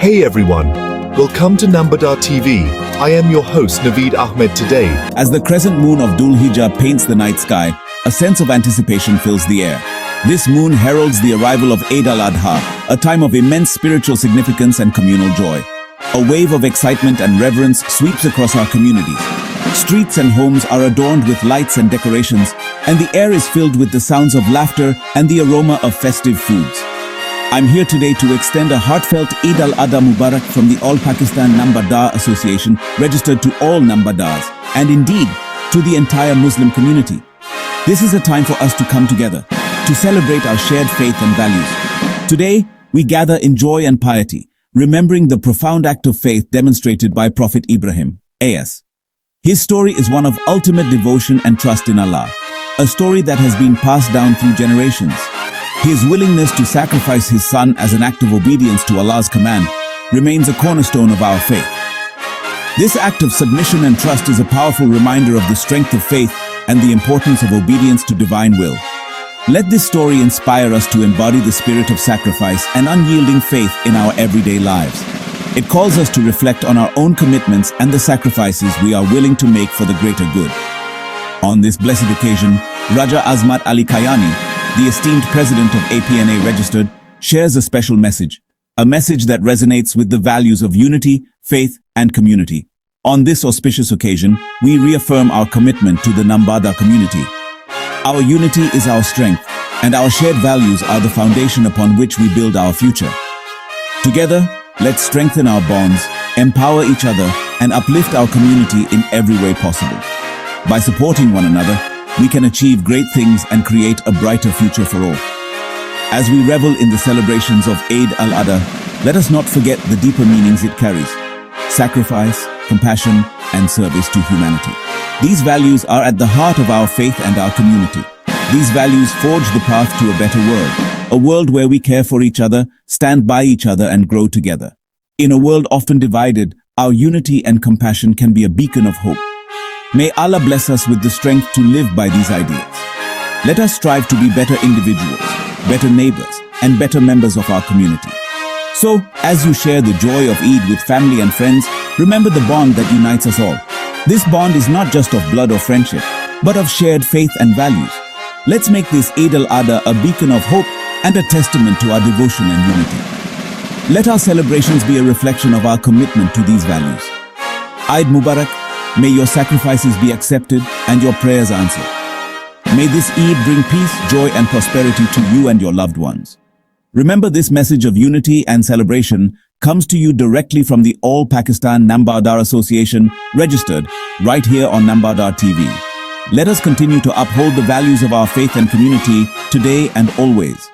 Hey everyone, welcome to Nambardar TV. I am your host Naveed Ahmed today. As the crescent moon of Dhul Hijjah paints the night sky, a sense of anticipation fills the air. This moon heralds the arrival of Eid al-Adha, a time of immense spiritual significance and communal joy. A wave of excitement and reverence sweeps across our communities. Streets and homes are adorned with lights and decorations, and the air is filled with the sounds of laughter and the aroma of festive foods. I'm here today to extend a heartfelt Eid al-Adha Mubarak from the All Pakistan Nambardar Association, registered to all Nambardars, and indeed, to the entire Muslim community. This is a time for us to come together, to celebrate our shared faith and values. Today, we gather in joy and piety, remembering the profound act of faith demonstrated by Prophet Ibrahim, a.s. His story is one of ultimate devotion and trust in Allah, a story that has been passed down through generations. His willingness to sacrifice his son as an act of obedience to Allah's command remains a cornerstone of our faith. This act of submission and trust is a powerful reminder of the strength of faith and the importance of obedience to divine will. Let this story inspire us to embody the spirit of sacrifice and unyielding faith in our everyday lives. It calls us to reflect on our own commitments and the sacrifices we are willing to make for the greater good. On this blessed occasion, Raja Azmat Ali Kayani, the esteemed president of APNA Registered, shares a special message, a message that resonates with the values of unity, faith, and community. On this auspicious occasion, we reaffirm our commitment to the Nambardar community. Our unity is our strength, and our shared values are the foundation upon which we build our future. Together, let's strengthen our bonds, empower each other, and uplift our community in every way possible. By supporting one another, we can achieve great things and create a brighter future for all. As we revel in the celebrations of Eid al-Adha, let us not forget the deeper meanings it carries: sacrifice, compassion, and service to humanity. These values are at the heart of our faith and our community. These values forge the path to a better world, a world where we care for each other, stand by each other, and grow together. In a world often divided, our unity and compassion can be a beacon of hope. May Allah bless us with the strength to live by these ideals. Let us strive to be better individuals, better neighbors, and better members of our community. So, as you share the joy of Eid with family and friends, remember the bond that unites us all. This bond is not just of blood or friendship, but of shared faith and values. Let's make this Eid al-Adha a beacon of hope and a testament to our devotion and unity. Let our celebrations be a reflection of our commitment to these values. Eid Mubarak. May your sacrifices be accepted and your prayers answered. May this Eid bring peace, joy, and prosperity to you and your loved ones. Remember, this message of unity and celebration comes to you directly from the All Pakistan Nambardar Association, registered right here on Nambardar TV. Let us continue to uphold the values of our faith and community today and always.